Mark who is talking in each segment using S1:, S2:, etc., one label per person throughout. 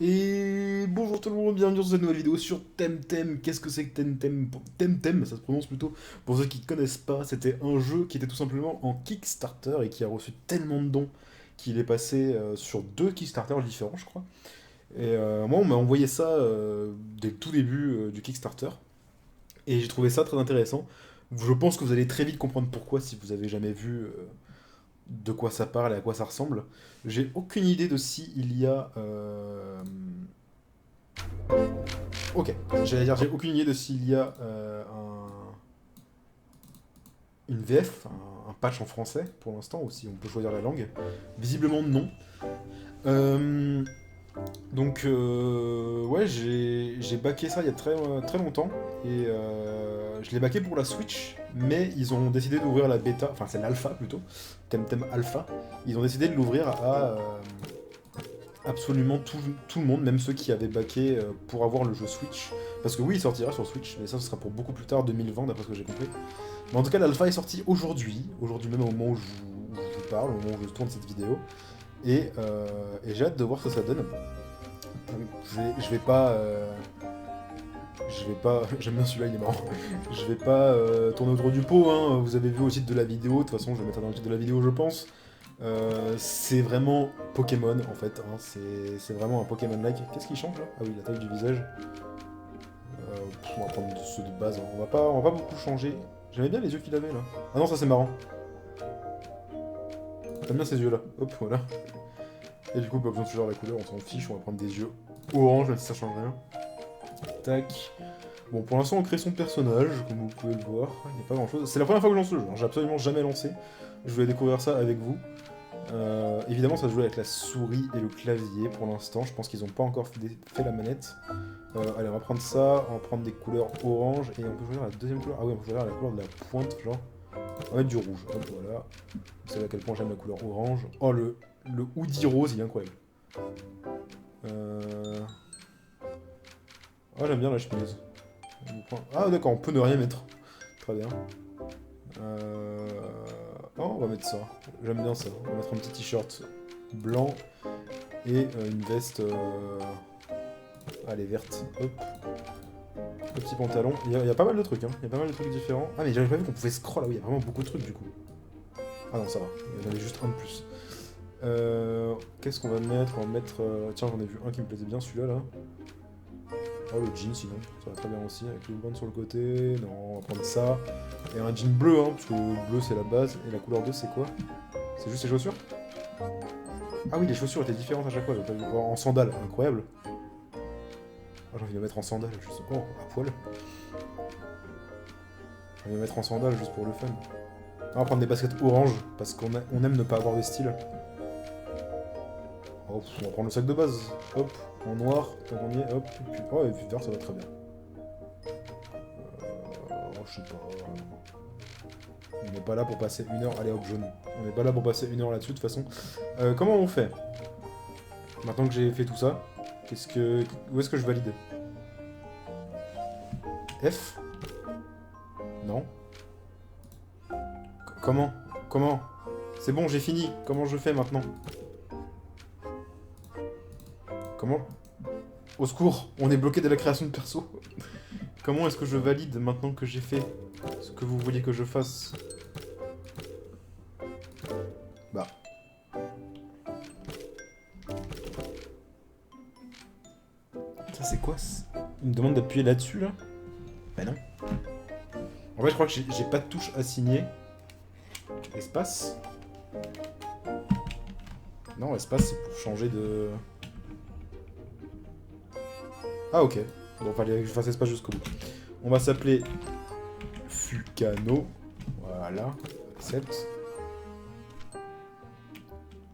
S1: Et bonjour tout le monde, bienvenue sur cette nouvelle vidéo sur Temtem. Qu'est-ce que c'est que Temtem? Temtem, ça se prononce plutôt. Pour ceux qui ne connaissent pas, c'était un jeu qui était tout simplement en Kickstarter et qui a reçu tellement de dons qu'il est passé sur deux Kickstarter différents, je crois. Et moi, on m'a envoyé ça dès le tout début du Kickstarter. Et j'ai trouvé ça très intéressant. Je pense que vous allez très vite comprendre pourquoi si vous avez jamais vu de quoi ça parle et à quoi ça ressemble. J'ai aucune idée de si il y a Ok, j'allais dire, j'ai aucune idée de s'il y a une VF, un patch en français pour l'instant, ou si on peut choisir la langue. Visiblement non. Euh, ouais, j'ai backé ça il y a très longtemps, et je l'ai backé pour la Switch, mais ils ont décidé d'ouvrir la bêta, enfin c'est l'alpha plutôt, Temtem Alpha, ils ont décidé de l'ouvrir à absolument tout le monde, même ceux qui avaient backé pour avoir le jeu Switch. Parce que oui, il sortira sur Switch, mais ça ce sera pour beaucoup plus tard, 2020 d'après ce que j'ai compris. Mais en tout cas, l'alpha est sorti aujourd'hui même au moment où je vous parle, au moment où je tourne cette vidéo. Et j'ai hâte de voir ce que ça donne. Je vais pas... j'aime bien celui-là, il est marrant. Je vais pas tourner autour du pot, hein. Vous avez vu au titre de la vidéo, de toute façon je vais mettre ça dans le titre de la vidéo je pense. C'est vraiment Pokémon en fait, hein. C'est vraiment un Pokémon-like. Qu'est-ce qui change là? Ah oui, la taille du visage. On va prendre ceux de base, hein. On va pas beaucoup changer. J'aimais bien les yeux qu'il avait là. Ah non, ça c'est marrant. J'aime bien ces yeux là. Hop, voilà. Et du coup, pas besoin de changer la couleur, on s'en fiche, on va prendre des yeux orange, même si ça change rien. Tac. Bon, pour l'instant, on crée son personnage, comme vous pouvez le voir. Il n'y a pas grand chose. C'est la première fois que je lance le jeu, hein. J'ai absolument jamais lancé. Je voulais découvrir ça avec vous. Évidemment, ça se joue avec la souris et le clavier pour l'instant. Je pense qu'ils n'ont pas encore fait la manette. Allez, on va prendre ça, on va prendre des couleurs orange et on peut choisir la deuxième couleur. Ah oui, on peut choisir la couleur de la pointe, genre. On va mettre du rouge. Hop, voilà. Vous savez à quel point j'aime la couleur orange. Oh, le hoodie rose, il est incroyable. Oh, j'aime bien la chemise. Ah, d'accord, on peut ne rien mettre. Très bien. Oh, on va mettre ça. J'aime bien ça. On va mettre un petit t-shirt blanc et une veste. Allez, verte. Hop. Le petit pantalon. Il y a pas mal de trucs, hein. Il y a pas mal de trucs différents. Ah, mais j'avais pas vu qu'on pouvait scroll. Ah oui, il y a vraiment beaucoup de trucs du coup. Ah non, ça va. Il y en avait juste un de plus. Qu'est-ce qu'on va mettre? On va mettre. Tiens, j'en ai vu un qui me plaisait bien, celui-là là. Oh, le jean sinon, ça va très bien aussi, avec les bandes sur le côté. Non, on va prendre ça. Et un jean bleu, hein, parce que le bleu c'est la base. Et la couleur 2 c'est quoi? C'est juste les chaussures? Ah oui, les chaussures étaient différentes à chaque fois, j'ai pas vu. Oh, en sandales, incroyable. Ah, j'ai envie de me mettre en sandales, juste. Oh, à poil. J'ai envie de me mettre en sandales juste pour le fun. On va prendre des baskets orange, parce qu'on aime ne pas avoir de style. Oh, on va prendre le sac de base. Hop, en noir, tant qu'on y est, hop. Et puis vert, ça va très bien. Je sais pas. On n'est pas là pour passer une heure. Allez hop, jaune. On n'est pas là pour passer une heure là-dessus de toute façon. Comment on fait? Maintenant que j'ai fait tout ça, où est-ce que je valide? F? Non. Comment? Comment? C'est bon, j'ai fini. Comment je fais maintenant? Comment? Au secours, on est bloqué dès la création de perso. Comment est-ce que je valide maintenant que j'ai fait ce que vous vouliez que je fasse? Bah. Ça c'est quoi? Il me demande d'appuyer là-dessus là? Bah non. En fait je crois que j'ai pas de touche assignée. Espace? Non, espace c'est pour changer de... Ah ok. Bon, fallait que je fasse espace jusqu'au bout. On va s'appeler Fucano. Voilà. Accepte.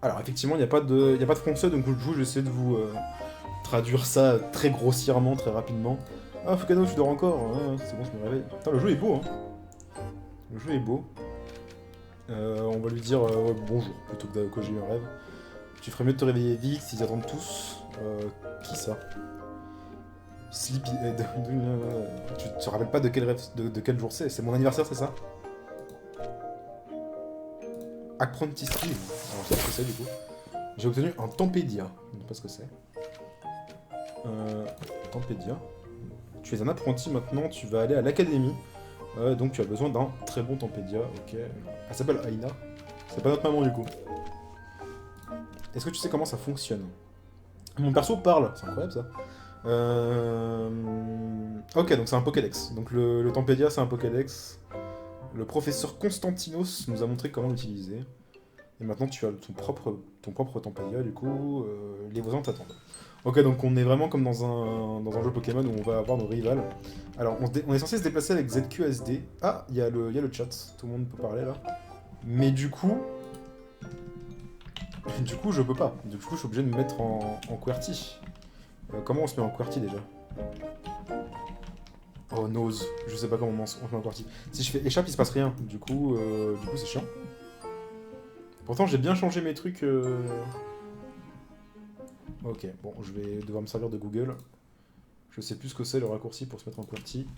S1: Alors effectivement, il n'y a pas de français, donc du coup, je vais essayer de vous traduire ça très grossièrement, très rapidement. Ah, Fucano, tu dors encore? Ouais, c'est bon, je me réveille. Putain, le jeu est beau, hein. Le jeu est beau. On va lui dire ouais, bonjour, plutôt que j'ai eu un rêve. Tu ferais mieux de te réveiller vite, s'ils attendent tous. Qui ça? Sleepyhead. Tu te rappelles pas de quel rêve, de quel jour c'est? C'est mon anniversaire, c'est ça? Apprentice Steve. Alors, je sais pas ce que c'est du coup. J'ai obtenu un Tempédia. Je ne sais pas ce que c'est. Tempédia. Tu es un apprenti maintenant, tu vas aller à l'académie. Donc tu as besoin d'un très bon Tempédia, ok. Elle s'appelle Aina. C'est pas notre maman du coup. Est-ce que tu sais comment ça fonctionne? Mon perso parle, c'est incroyable ça. Ok, donc c'est un Pokédex. Donc le Tempédia c'est un Pokédex. Le professeur Constantinos nous a montré comment l'utiliser. Et maintenant tu as ton propre Tempédia du coup. Les voisins t'attendent. Ok, donc on est vraiment comme dans un jeu Pokémon où on va avoir nos rivales. Alors on est censé se déplacer avec ZQSD. Ah, il y a le chat, tout le monde peut parler là. Mais du coup... Du coup je peux pas. Du coup je suis obligé de me mettre en QWERTY. Comment on se met en QWERTY déjà? Oh nose, je sais pas comment on se met en QWERTY. Si je fais échappe il se passe rien. Du coup c'est chiant. Pourtant j'ai bien changé mes trucs. Ok, bon je vais devoir me servir de Google. Je sais plus ce que c'est le raccourci pour se mettre en QWERTY.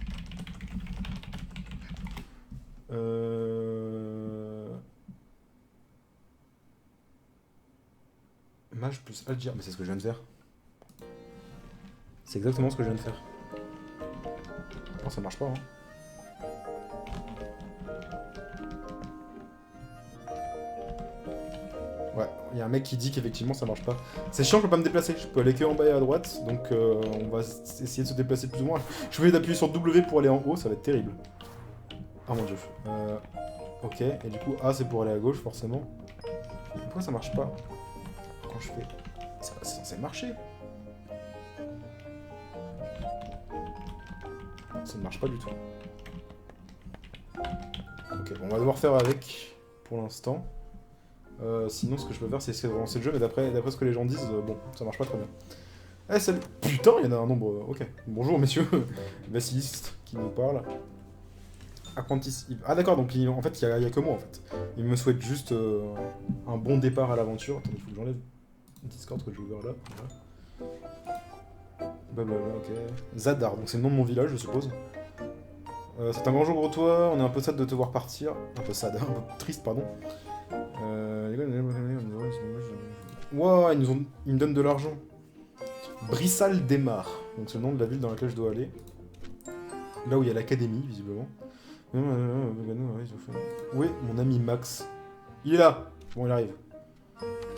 S1: Mage plus Algir, mais c'est ce que je viens de faire. C'est exactement ce que je viens de faire. Non, ça marche pas, hein. Ouais, il y a un mec qui dit qu'effectivement ça marche pas. C'est chiant, je peux pas me déplacer, je peux aller que en bas et à droite, donc on va essayer de se déplacer plus ou moins. Je vais d'appuyer sur W pour aller en haut, ça va être terrible. Oh mon dieu. Ok, et du coup A c'est pour aller à gauche forcément. Pourquoi ça marche pas quand je fais... C'est censé marcher. Ça ne marche pas du tout. Ok, bon, on va devoir faire avec pour l'instant. Sinon, ce que je peux faire, c'est essayer de relancer le jeu, mais d'après ce que les gens disent, bon, ça marche pas très bien. Eh, salut. Putain, il y en a un nombre... Ok. Bonjour, messieurs. Vassiliste qui nous parle. Apprentice... Ah d'accord, donc en fait, il y a que moi, en fait. Il me souhaite juste un bon départ à l'aventure. Attendez, il faut que j'enlève Discord que j'ai ouvert là. Voilà. Blablabla, ok. Zadar, donc c'est le nom de mon village, je suppose. C'est un grand jour pour toi, on est un peu sad de te voir partir. Un peu sad, un peu triste, pardon. Wow, ils me donnent de l'argent. Brissal démarre. Donc c'est le nom de la ville dans laquelle je dois aller. Là où il y a l'académie, visiblement. Oui, mon ami Max. Il est là. Bon, il arrive.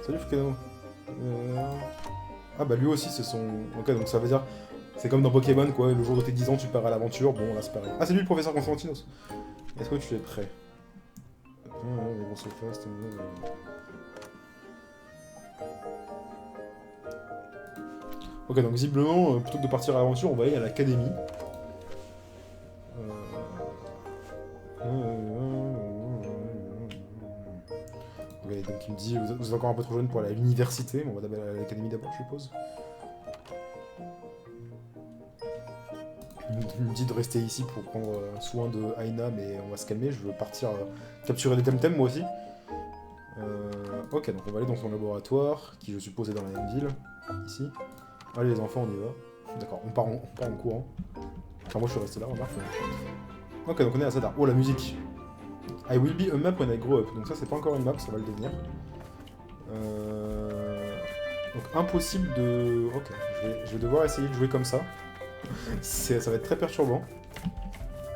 S1: Salut Fukano. Ah bah lui aussi c'est son... Ok, donc ça veut dire... C'est comme dans Pokémon, quoi. Le jour de tes 10 ans, tu pars à l'aventure. Bon, là c'est pareil. Ah, c'est lui le professeur Constantinos. Est-ce que tu es prêt? Ok, donc visiblement, plutôt que de partir à l'aventure, on va aller à l'académie. Ok, donc il me dit, vous êtes encore un peu trop jeune pour aller à l'université, mais on va d'abord aller à l'académie d'abord, je suppose. Il me dit de rester ici pour prendre soin de Aina, mais on va se calmer, je veux partir capturer des temtems moi aussi. Ok, donc on va aller dans son laboratoire, qui je suppose est dans la même ville, ici. Allez les enfants, on y va. D'accord, on part en courant. Enfin moi je suis resté là, remarque. Ok, donc on est à Zadar. Oh la musique. I will be a map when I grow up. Donc ça c'est pas encore une map, ça va le devenir. Donc impossible de... Ok, je vais devoir essayer de jouer comme ça. Ça va être très perturbant.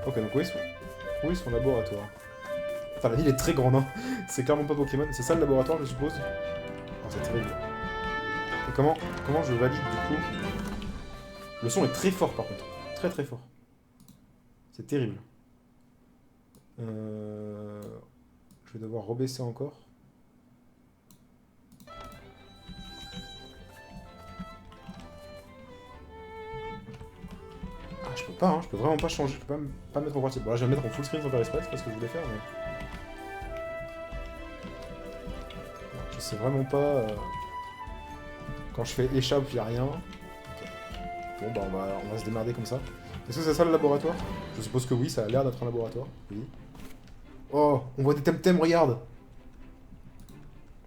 S1: Ok, donc où est son laboratoire? Enfin la ville est très grande, hein. C'est clairement pas Pokémon. C'est ça le laboratoire je suppose? Oh, c'est terrible. Et comment je valide du coup? Le son est très fort par contre. Très très fort. C'est terrible. Je vais devoir rebaisser encore. Ah, je peux pas, hein, je peux vraiment pas changer, je peux pas me mettre en partie. Bon là je vais me mettre en full screen sans faire exprès, c'est pas ce que je voulais faire, mais... Je sais vraiment pas... Quand je fais échappe, y'a rien. Okay. Bon bah on va se démerder comme ça. Est-ce que c'est ça le laboratoire? Je suppose que oui, ça a l'air d'être un laboratoire. Oui. Oh, on voit des temtems, regarde.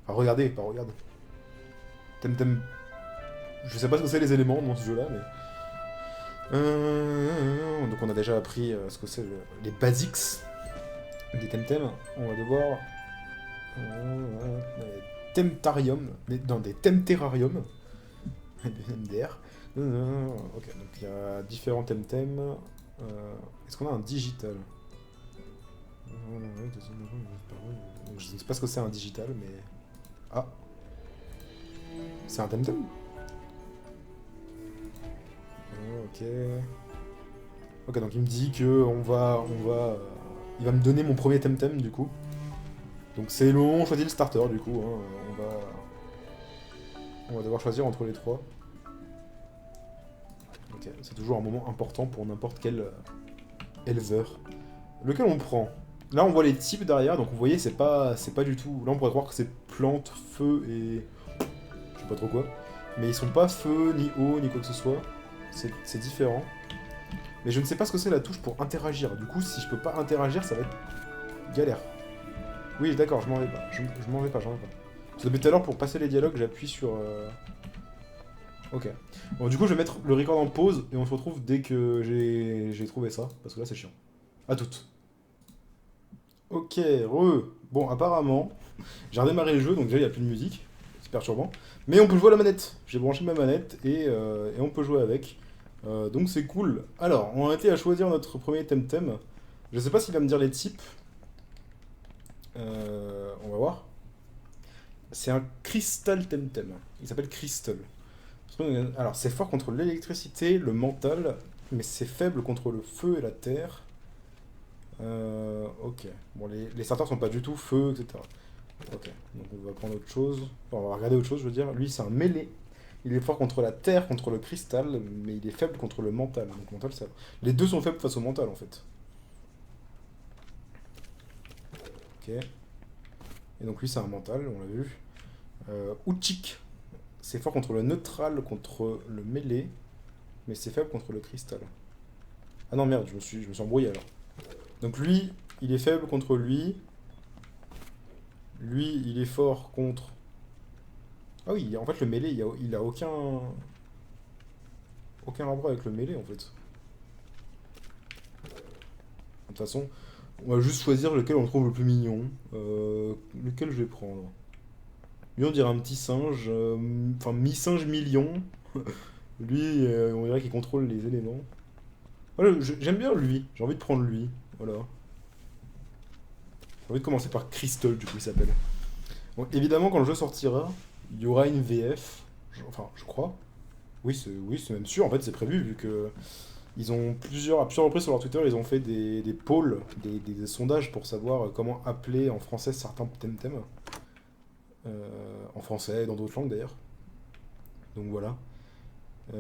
S1: Enfin regardez, pas regarde. Temtem... Je sais pas ce que c'est les éléments dans ce jeu là, mais... Donc on a déjà appris ce que c'est les basics des temtems. On va devoir... Temtarium, dans des temterrariums. MDR. Ok, donc il y a différents temtem. Est-ce qu'on a un digital? Je ne sais pas ce que c'est un digital, mais... Ah, c'est un temtem? Ok. Ok, donc il me dit que il va me donner mon premier temtem du coup. Donc c'est le moment où on choisit le starter du coup. Hein. On va devoir choisir entre les trois. Ok, c'est toujours un moment important pour n'importe quel éleveur. Lequel on prend? Là on voit les types derrière, donc vous voyez c'est pas du tout. Là on pourrait croire que c'est plante, feu et je sais pas trop quoi. Mais ils sont pas feu, ni eau, ni quoi que ce soit. C'est différent. Mais je ne sais pas ce que c'est la touche pour interagir. Du coup, si je peux pas interagir, ça va être galère. Oui, d'accord, je m'en vais pas. Je m'en vais pas, j'en vais pas. Parce que depuis tout à l'heure, pour passer les dialogues, j'appuie sur... Ok. Bon, du coup, je vais mettre le record en pause et on se retrouve dès que j'ai trouvé ça. Parce que là, c'est chiant. À toutes. Ok, Bon, apparemment, j'ai redémarré le jeu, donc déjà, il n'y a plus de musique. C'est perturbant. Mais on peut jouer à la manette. J'ai branché ma manette et on peut jouer avec. Donc c'est cool. Alors, on a été à choisir notre premier temtem. Je sais pas s'il va me dire les types. On va voir. C'est un Crystal Temtem. Il s'appelle Crystal. Alors, c'est fort contre l'électricité, le mental, mais c'est faible contre le feu et la terre. Ok. Bon, les starters sont pas du tout feu, etc. Ok. Donc on va prendre autre chose. Enfin, on va regarder autre chose, je veux dire. Lui, c'est un mêlé. Il est fort contre la terre, contre le cristal, mais il est faible contre le mental. Donc mental, ça... Les deux sont faibles face au mental, en fait. Ok. Et donc lui, c'est un mental, on l'a vu. Uchik. C'est fort contre le neutral, contre le mêlé, mais c'est faible contre le cristal. Ah non, merde, je me suis embrouillé alors. Donc lui, il est faible contre lui. Lui, il est fort contre... Ah oui, en fait, le mêlé, il a aucun rapport avec le mêlé, en fait. De toute façon, on va juste choisir lequel on trouve le plus mignon. Lequel je vais prendre? Lui, on dirait un petit singe. Enfin, mi-singe, mi-lion. Lui, on dirait qu'il contrôle les éléments. Voilà, j'aime bien lui. J'ai envie de prendre lui. Voilà. J'ai envie de commencer par Crystal, du coup, il s'appelle. Bon, évidemment, quand le jeu sortira, il y aura une VF. Enfin, je crois. Oui, c'est même sûr. En fait, c'est prévu, vu que ils ont à plusieurs reprises sur leur Twitter, ils ont fait des polls, des sondages pour savoir comment appeler en français certains temtem. En français et dans d'autres langues d'ailleurs. Donc voilà. Il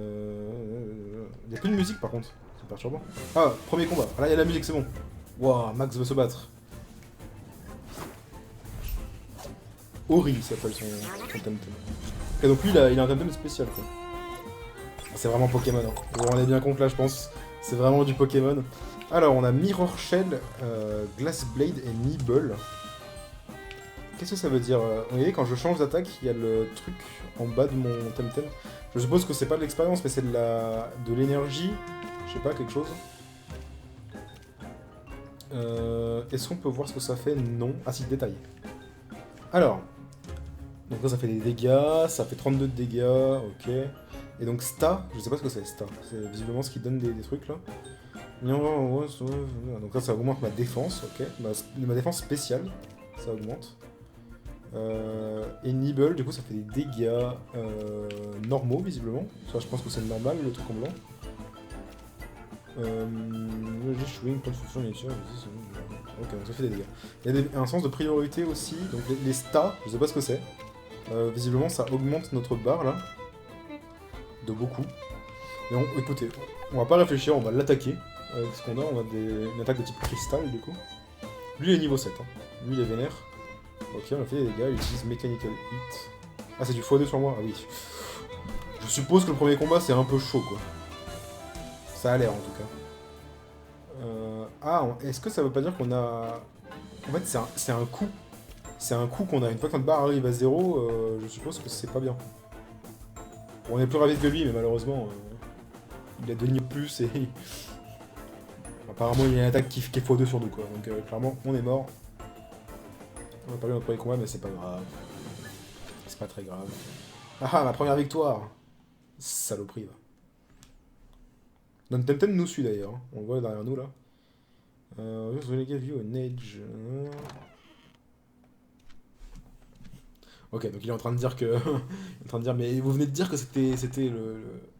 S1: n'y a plus de musique par contre. C'est perturbant. Ah, premier combat. Ah, là, il y a la musique, c'est bon. Waouh, Max veut se battre. Ori s'appelle son temtem. Et donc lui, il a un temtem spécial quoi. C'est vraiment Pokémon. Hein. Vous vous rendez bien compte là, je pense. C'est vraiment du Pokémon. Alors, on a Mirror Shell, Glass Blade et Nibble. Qu'est-ce que ça veut dire? Vous voyez, quand je change d'attaque, il y a le truc en bas de mon temtem. Je suppose que c'est pas de l'expérience, mais c'est de l'énergie. Je sais pas, quelque chose. Est-ce qu'on peut voir ce que ça fait? Non. Ah si, détail. Alors. Donc là, ça fait des dégâts. Ça fait 32 de dégâts. Ok. Et donc Sta, je sais pas ce que c'est Sta. C'est visiblement ce qui donne des trucs là. Donc là, ça augmente ma défense. Ok. Ma défense spéciale. Ça augmente. Et Nibble, du coup, ça fait des dégâts normaux, visiblement. Ça, je pense que c'est normal, le truc en blanc. Ok, donc ça fait des dégâts. Il y a un sens de priorité aussi. Donc les stats, je sais pas ce que c'est. Visiblement, ça augmente notre barre, là. De beaucoup. Mais écoutez, on va pas réfléchir, on va l'attaquer. Avec ce qu'on a, on a une attaque de type cristal, du coup. Lui, il est niveau 7. Hein. Lui, il est vénère. Ok, on a fait des dégâts, il utilise Mechanical Hit. Ah, c'est du x2 sur moi? Ah oui. Je suppose que le premier combat, c'est un peu chaud, quoi. Ça a l'air, en tout cas. Est-ce que ça veut pas dire qu'on a... En fait, c'est un coup. C'est un coup qu'on a. Une fois que notre barre arrive à 0, je suppose que c'est pas bien. Bon, on est plus rapide que lui, mais malheureusement, il a 2 niveaux de plus et... Apparemment, il y a une attaque qui est x2 sur nous, quoi. Donc, clairement, on est mort. On a pas eu notre premier combat, mais c'est pas grave. C'est pas très grave. Ah, ma première victoire! Saloperie, va. Notre Temtem nous suit d'ailleurs, hein. On le voit derrière nous là. Just really give you an age. Ok, donc il est en train de dire que. Il est en train de dire, mais vous venez de dire que c'était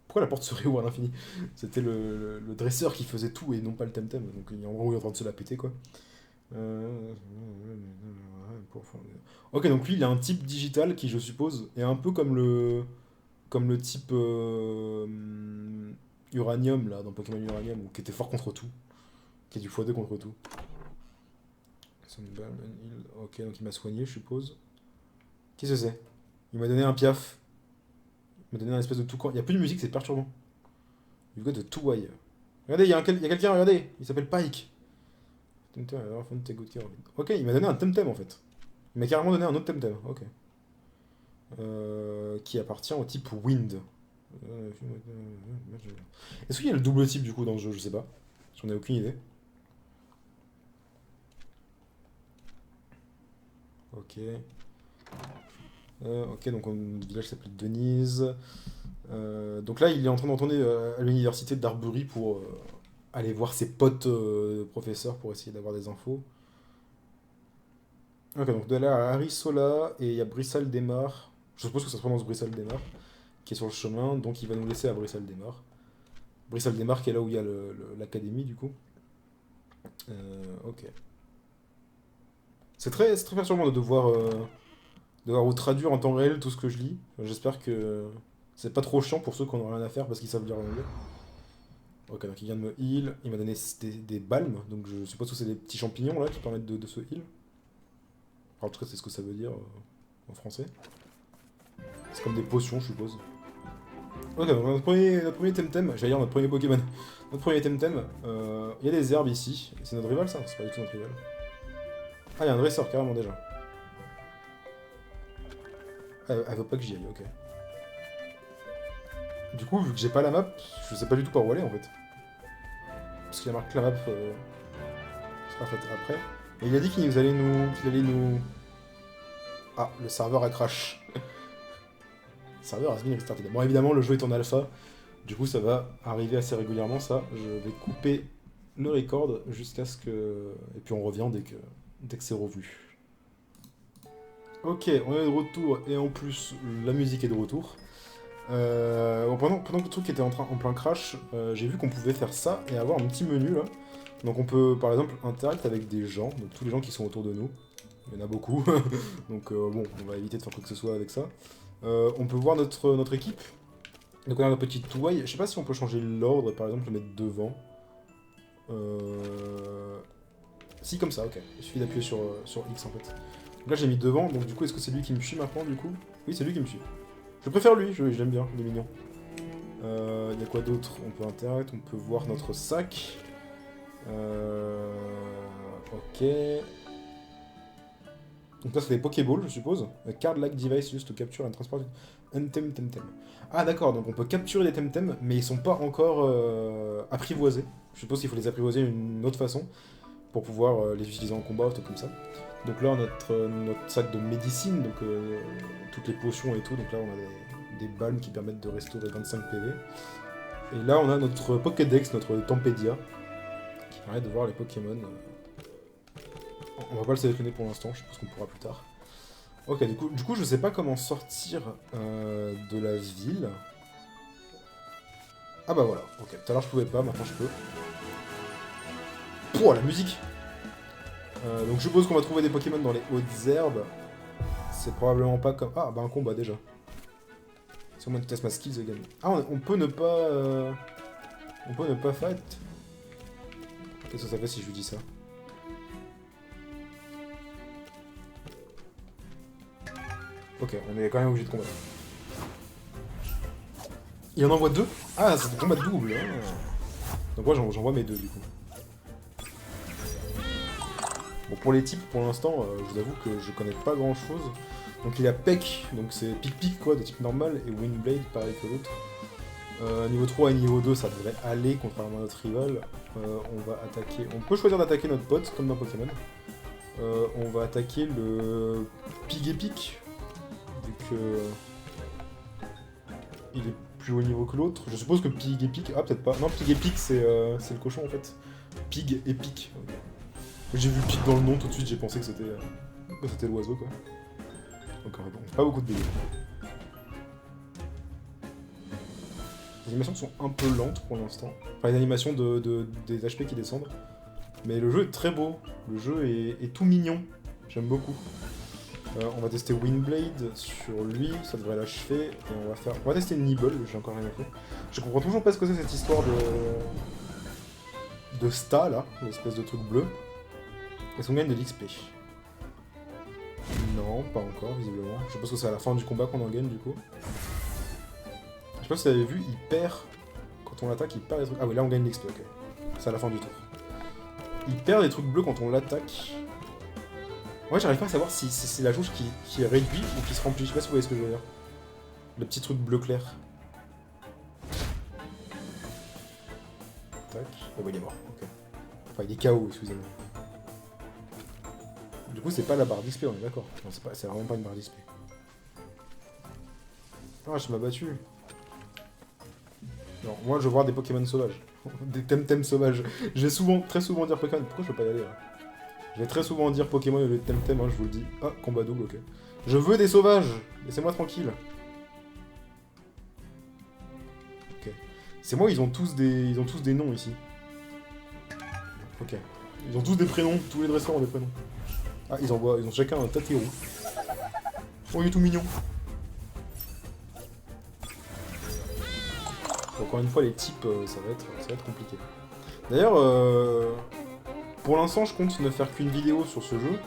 S1: Pourquoi la porte se réouvre à l'infini? C'était le dresseur qui faisait tout et non pas le Temtem. Donc en gros, il est en train de se la péter quoi. Ok, donc lui, il a un type digital qui, je suppose, est un peu comme le type Uranium, là, dans Pokémon Uranium, qui était fort contre tout. Qui est du x2 contre tout. Ok, donc il m'a soigné, je suppose. Qu'est-ce que c'est? Il m'a donné un piaf. Il m'a donné un espèce de toucan. Il n'y a plus de musique, c'est perturbant. You got the two-way. Regardez, il y a quelqu'un, regardez. Il s'appelle Pike. Ok, il m'a donné un Temtem en fait. Il m'a carrément donné un autre Temtem. Ok. Qui appartient au type Wind. Est-ce qu'il y a le double type du coup dans le jeu? Je sais pas. J'en ai aucune idée. Ok. Ok, donc le village s'appelle Denise. Donc là, il est en train d'entendre à l'université d'Arbury pour aller voir ses potes professeurs pour essayer d'avoir des infos. Ok, donc de là à Arisola et il y a Brissal Desmar. Je suppose que ça se prononce Brissal Desmar, qui est sur le chemin, donc il va nous laisser à Brissal Desmar. Brissal Desmar qui est là où il y a l'académie du coup. Ok. C'est très perturbant de devoir vous traduire en temps réel tout ce que je lis. J'espère que c'est pas trop chiant pour ceux qui n'ont rien à faire parce qu'ils savent lire l'anglais. Ok, donc il vient de me heal. Il m'a donné des balmes, donc je suppose que c'est des petits champignons là qui permettent de se heal. Enfin, en tout cas, c'est ce que ça veut dire en français. C'est comme des potions, je suppose. Ok, donc notre premier Temtem, j'allais dire notre premier Pokémon. Notre premier Temtem, il y a des herbes ici. C'est notre rival ça? C'est pas du tout notre rival. Ah, il y a un dresseur carrément déjà. Elle veut pas que j'y aille, ok. Du coup, vu que j'ai pas la map, je sais pas du tout par où aller en fait. Parce qu'il y a marqué que la map sera faite après. Et il a dit qu'il allait nous. Ah, le serveur a crash. Le serveur a been restarted. Bon, évidemment, le jeu est en alpha. Du coup, ça va arriver assez régulièrement, ça. Je vais couper le record jusqu'à ce que. Et puis on revient dès que c'est revenu. Ok, on est de retour et en plus, la musique est de retour. Bon, pendant que le truc était en plein crash, j'ai vu qu'on pouvait faire ça et avoir un petit menu là. Donc on peut par exemple interagir avec des gens, donc tous les gens qui sont autour de nous. Il y en a beaucoup, donc bon, on va éviter de faire quoi que ce soit avec ça. On peut voir notre équipe. Donc on a notre petite touaille. Je sais pas si on peut changer l'ordre et par exemple le mettre devant. Si, comme ça, ok. Il suffit d'appuyer sur X en fait. Donc là j'ai mis devant, donc du coup est-ce que c'est lui qui me suit maintenant du coup? Oui, c'est lui qui me suit. Je préfère lui, je l'aime bien, il est mignon. Il y a quoi d'autre? On peut interagir, on peut voir notre sac. Ok. Donc là c'est des Pokéballs, je suppose. A card-like device used to capture and transport un Temtem. Ah d'accord, donc on peut capturer des Temtem, mais ils sont pas encore apprivoisés. Je suppose qu'il faut les apprivoiser d'une autre façon pour pouvoir les utiliser en combat, tout comme ça. Donc là, notre sac de médecine, donc toutes les potions et tout. Donc là, on a des balmes qui permettent de restaurer 25 PV. Et là, on a notre Pokédex, notre Tempédia, qui permet de voir les Pokémon. On va pas le sélectionner pour l'instant, je pense qu'on pourra plus tard. Ok, du coup, je sais pas comment sortir de la ville. Ah bah voilà, ok. Tout à l'heure, je pouvais pas, maintenant je peux. Pouah, la musique! Donc je suppose qu'on va trouver des Pokémon dans les hautes herbes. C'est probablement pas comme... Ah, bah un combat déjà. C'est moi qui teste ma skills again. Ah, on peut ne pas... On peut ne pas fight. Qu'est-ce que ça fait si je lui dis ça? Ok, on est quand même obligé de combattre. Il en envoie deux? Ah, c'est un combat double. Hein. Donc moi j'envoie mes deux du coup. Bon, pour les types, pour l'instant, je vous avoue que je connais pas grand chose. Donc il y a Peck, donc c'est Pic-Pic quoi, de type normal, et Windblade, pareil que l'autre. Niveau 3 et niveau 2, ça devrait aller, contrairement à notre rival. On va attaquer... On peut choisir d'attaquer notre pote, comme dans Pokémon. On va attaquer le Pig-Epic, vu que... Il est plus haut niveau que l'autre. Je suppose que Pig et Pic... Ah, peut-être pas. Non, Pig et Pic, c'est le cochon, en fait. Pig et Pic. J'ai vu Pic dans le nom, tout de suite, j'ai pensé que c'était l'oiseau, quoi. Donc, bon, pas beaucoup de dégâts. Les animations sont un peu lentes pour l'instant. Enfin, les animations des HP qui descendent. Mais le jeu est très beau. Le jeu est tout mignon. J'aime beaucoup. On va tester Windblade sur lui, ça devrait l'achever. Et on va tester Nibble, j'ai encore rien fait. Je comprends toujours pas ce que c'est cette histoire de Sta là, l'espèce de truc bleu. Est-ce qu'on gagne de l'XP? Non, pas encore, visiblement. Je pense que c'est à la fin du combat qu'on en gagne du coup. Je sais pas si vous avez vu, il perd. Quand on l'attaque, il perd les trucs. Ah oui, là on gagne l'XP, ok. C'est à la fin du tour. Il perd les trucs bleus quand on l'attaque. Ouais, j'arrive pas à savoir si c'est la jauge qui est réduite ou qui se remplit. Je sais pas si vous voyez ce que je veux dire. Le petit truc bleu clair. Tac. Oh bah il est mort, ok. Enfin il est KO, excusez-moi. Du coup c'est pas la barre d'XP, on est d'accord. Non, c'est vraiment pas une barre d'XP. Ah, je m'as battu. Non, moi je veux voir des Pokémon sauvages. Des Temtem sauvages. Je vais très souvent dire Pokémon. Pourquoi je peux pas y aller là? Je vais très souvent dire Pokémon et le Temtem, hein, je vous le dis. Ah, combat double, ok. Je veux des sauvages. Laissez-moi tranquille. Ok. C'est moi, ils ont tous des noms ici. Ok. Ils ont tous des prénoms. Tous les dresseurs ont des prénoms. Ah, ils ont chacun un Tateru. Oh, il est tout mignon. Encore une fois, les types, ça va être compliqué. D'ailleurs, pour l'instant, je compte ne faire qu'une vidéo sur ce jeu.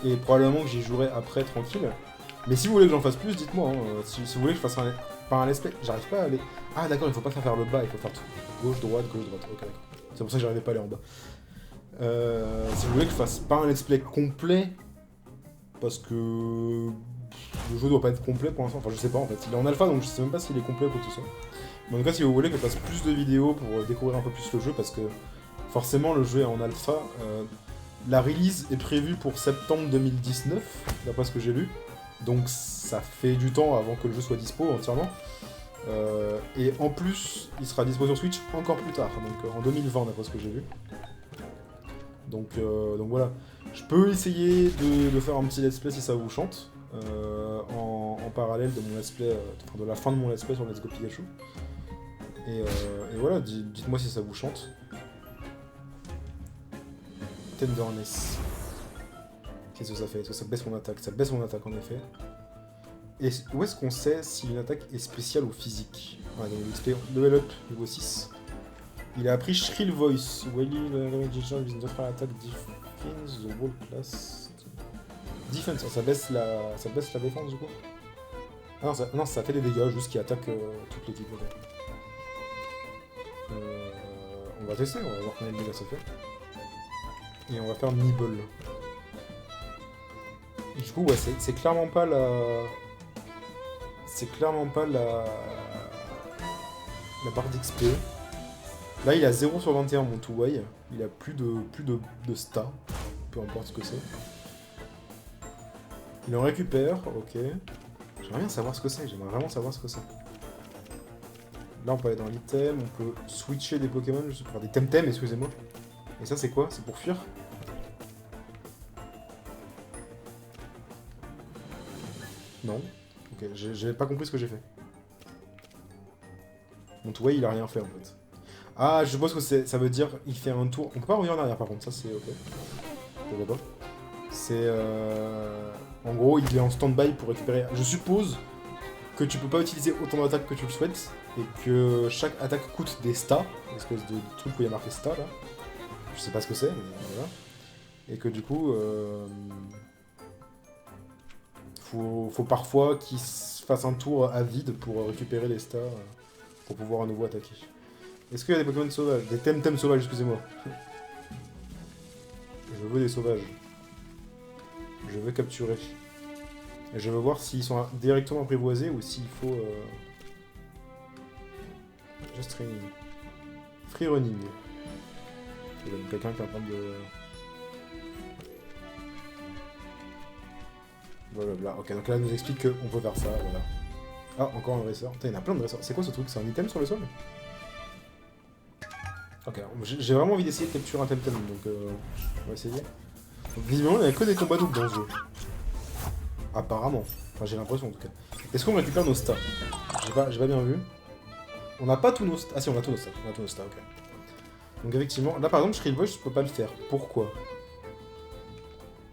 S1: Et probablement que j'y jouerai après, tranquille. Mais si vous voulez que j'en fasse plus, dites-moi. Hein. Si vous voulez que je fasse un let's play, j'arrive pas à aller... Ah d'accord, il faut pas faire le bas, il faut faire gauche, droite, gauche, droite. Ok, d'accord. C'est pour ça que j'arrivais pas à aller en bas. Si vous voulez que je fasse pas un let's play complet, parce que le jeu doit pas être complet pour l'instant. Enfin, je sais pas en fait. Il est en alpha, donc je sais même pas s'il est complet ou quoi que ce soit. Mais en tout cas, si vous voulez que je fasse plus de vidéos pour découvrir un peu plus le jeu, parce que forcément le jeu est en alpha. La release est prévue pour septembre 2019, d'après ce que j'ai lu. Donc ça fait du temps avant que le jeu soit dispo entièrement. Et en plus, il sera dispo sur Switch encore plus tard, donc en 2020 d'après ce que j'ai vu. Donc voilà. Je peux essayer de faire un petit let's play si ça vous chante, en parallèle de mon let's play, de la fin de mon let's play sur Let's Go Pikachu. Et voilà, dites-moi si ça vous chante. Tenderness. Qu'est-ce que ça fait? Est-ce que ça baisse mon attaque? Ça baisse mon attaque en effet. Et où est-ce qu'on sait si une attaque est spéciale ou physique? Ouais, donc l'XP level up, niveau 6. Il a appris Shrill Voice. While with notre attaque defense, the whole class. Defense, ça baisse la défense du coup? Ah non, ça fait des dégâts juste qui attaque toute l'équipe. On va tester, on va voir combien de dégâts ça fait. Et on va faire Nibble. Et du coup, ouais, c'est clairement pas la... C'est clairement pas la barre d'XP. Là, il a 0 sur 21, mon two-way. Il a plus de stats. Peu importe ce que c'est. Il en récupère, ok. J'aimerais bien savoir ce que c'est, j'aimerais vraiment savoir ce que c'est. Là, on peut aller dans l'item, on peut switcher des Pokémon, je sais pas, des Temtem, excusez-moi. Et ça, c'est quoi? C'est pour fuir? Non. Ok, j'ai pas compris ce que j'ai fait. Mon two-way, il a rien fait, en fait. Ah, je suppose que ça veut dire il fait un tour... On peut pas revenir en arrière, par contre, ça, c'est ok. Je vois pas. C'est... En gros, il est en stand-by pour récupérer... Je suppose que tu peux pas utiliser autant d'attaques que tu le souhaites, et que chaque attaque coûte des stats, une espèce de truc où il y a marqué stats, là. Je sais pas ce que c'est, mais voilà. Et que du coup... Faut parfois qu'il fasse un tour à vide pour récupérer les stats, pour pouvoir à nouveau attaquer. Est-ce qu'il y a des Pokémon sauvages? Des Temtem sauvages, excusez-moi. Je veux des sauvages. Je veux capturer. Et je veux voir s'ils sont directement apprivoisés ou s'il faut... Just training. Free running. Il y a quelqu'un qui est en train de... Blablabla. Ok, donc là, elle nous explique qu'on peut faire ça, voilà. Ah, encore un dresseur. Putain, il y en a plein de dresseurs. C'est quoi ce truc? C'est un item sur le sol? Ok, j'ai vraiment envie d'essayer de capturer un temtem, donc on va essayer. Donc, visiblement, il n'y a que des combats doubles dans ce jeu. Apparemment. Enfin, j'ai l'impression en tout cas. Est-ce qu'on récupère nos stats? J'ai pas bien vu. On n'a pas tous nos stats. Ah si, on a tous nos stats. On a tous nos stats, ok. Donc effectivement, là par exemple, Shrill Voice, je peux pas le faire. Pourquoi?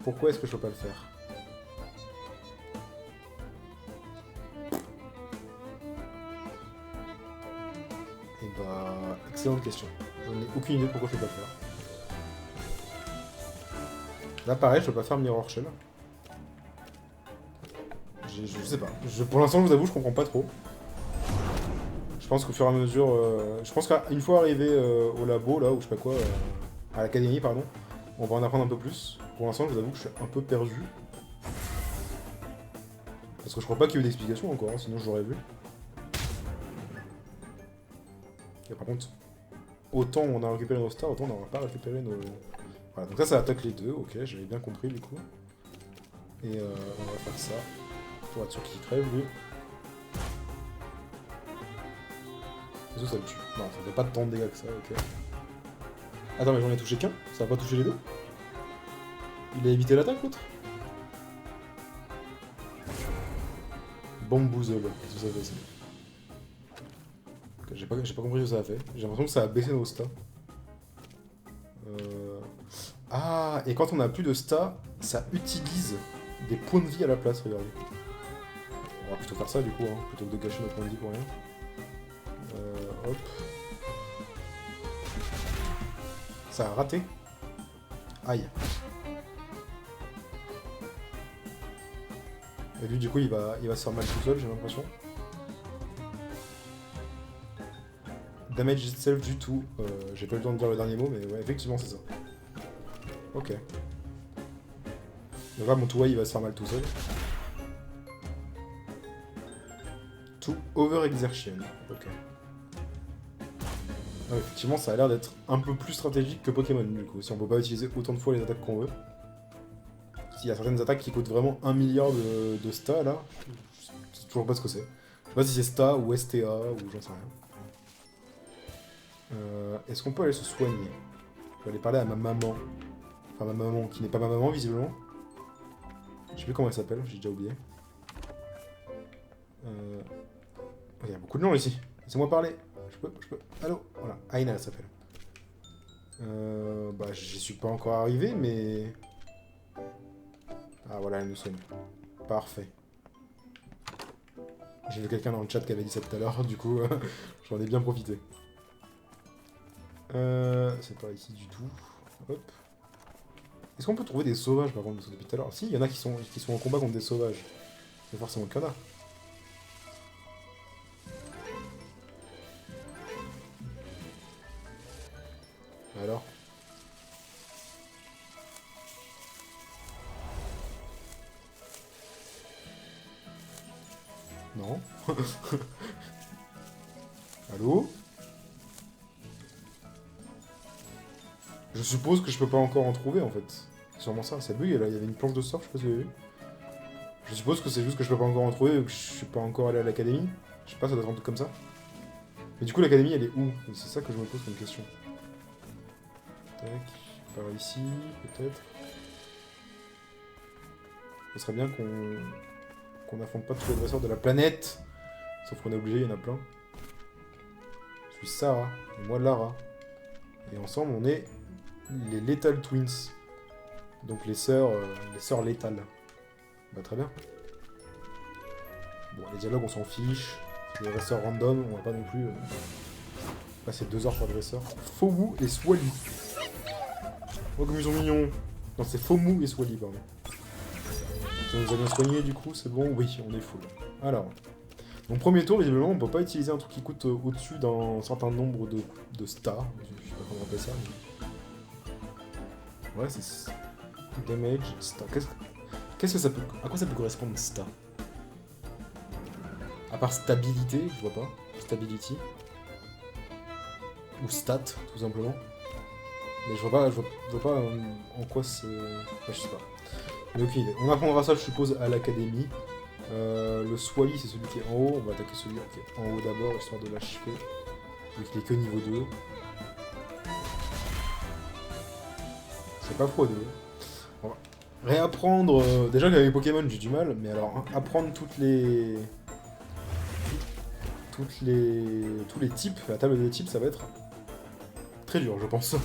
S1: Pourquoi est-ce que je peux pas le faire? Eh bah, excellente question. Je n'ai aucune idée de pourquoi je peux pas le faire. Là pareil, je peux pas faire Mirror Shell. Je sais pas. Pour l'instant, je vous avoue, je comprends pas trop. Je pense qu'au fur et à mesure... je pense qu'une fois arrivé au labo, là, ou je sais pas quoi, à l'académie, pardon, on va en apprendre un peu plus. Pour l'instant, je vous avoue que je suis un peu perdu. Parce que je crois pas qu'il y ait eu d'explication encore, hein, sinon je l'aurais vu. Et par contre, autant on a récupéré nos stars, autant on n'aura pas récupéré nos... Voilà, donc ça attaque les deux, ok, j'avais bien compris du coup. Et on va faire ça, pour être sûr qu'il crève, lui. Et ça le tue. Non, ça fait pas tant de dégâts que ça, ok. Attends, mais j'en ai touché qu'un? Ça va pas toucher les deux? Il a évité l'attaque, l'autre? Bamboozle, qu'est-ce que ça fait ça? J'ai pas compris ce que ça a fait. J'ai l'impression que ça a baissé nos stats. Ah, et quand on a plus de stats, ça utilise des points de vie à la place, regardez. On va plutôt faire ça du coup, hein, plutôt que de gâcher notre points de vie pour rien. Hop. Ça a raté. Aïe. Et lui du coup il va se faire mal tout seul, j'ai l'impression. Damage itself du tout. J'ai pas eu le temps de dire le dernier mot, mais ouais, effectivement c'est ça. Ok. Donc là mon Touai il va se faire mal tout seul. To overexertion. Ok. Ah, effectivement ça a l'air d'être un peu plus stratégique que Pokémon du coup, si on peut pas utiliser autant de fois les attaques qu'on veut. S'il y a certaines attaques qui coûtent vraiment 1 milliard de stats là, je sais toujours pas ce que c'est. Je sais pas si c'est stats ou STA ou j'en sais rien. Est-ce qu'on peut aller se soigner? Je vais aller parler à ma maman. Enfin, ma maman, qui n'est pas ma maman, visiblement. Je sais plus comment elle s'appelle, j'ai déjà oublié. Il y a beaucoup de gens ici. Laissez-moi parler. Je peux. Allô? Voilà, Aina, elle s'appelle. Bah, j'y suis pas encore arrivé, mais... Ah, voilà, elle nous soigne. Parfait. J'ai vu quelqu'un dans le chat qui avait dit ça tout à l'heure, du coup, j'en ai bien profité. C'est pas ici du tout. Hop. Est-ce qu'on peut trouver des sauvages par contre depuis tout à l'heure? Si, il y en a qui sont en combat contre des sauvages. C'est forcément qu'il y en a. Alors? Non. Allô? Je suppose que je peux pas encore en trouver en fait. C'est sûrement ça, ça bug, là, il y avait une planche de sort, je sais pas si vous avez vu. Je suppose que c'est juste que je peux pas encore en trouver, ou que je suis pas encore allé à l'académie. Je sais pas, ça doit être un truc comme ça. Mais du coup, l'académie, elle est où? C'est ça que je me pose comme question. Tac, par ici, peut-être. Ce serait bien qu'on n'affronte pas tous les dresseurs de la planète. Sauf qu'on est obligé, il y en a plein. Je suis Sarah, et moi Lara. Et ensemble, on est les Lethal Twins. Donc les sœurs létales. Bah très bien. Bon, les dialogues, on s'en fiche. C'est des dresseurs random, on va pas non plus passer 2 heures par dresseur. Fomu et Swally. Oh, comme ils sont mignons. Non, c'est Fomu et Swally, pardon. Ça nous a bien soigné, du coup, c'est bon? Oui, on est full. Alors. Donc, premier tour, visiblement, on peut pas utiliser un truc qui coûte au-dessus d'un certain nombre de stars. Je sais pas comment on appelle ça. Mais... Ouais, c'est... Damage, star. Qu'est-ce que ça peut... À quoi ça peut correspondre, star? À part stabilité, je vois pas. Stability. Ou stat, tout simplement. Mais je vois pas en quoi c'est... Enfin, je sais pas. Mais aucune idée. On apprendra ça, je suppose, à l'académie. Le Swally, c'est celui qui est en haut. On va attaquer celui qui est en haut d'abord, histoire de l'achever. Vu qu'il est que niveau 2. C'est pas pro 2. On va réapprendre... déjà qu'avec Pokémon, j'ai du mal. Mais alors, hein, apprendre tous les types, la table des types, ça va être très dur, je pense.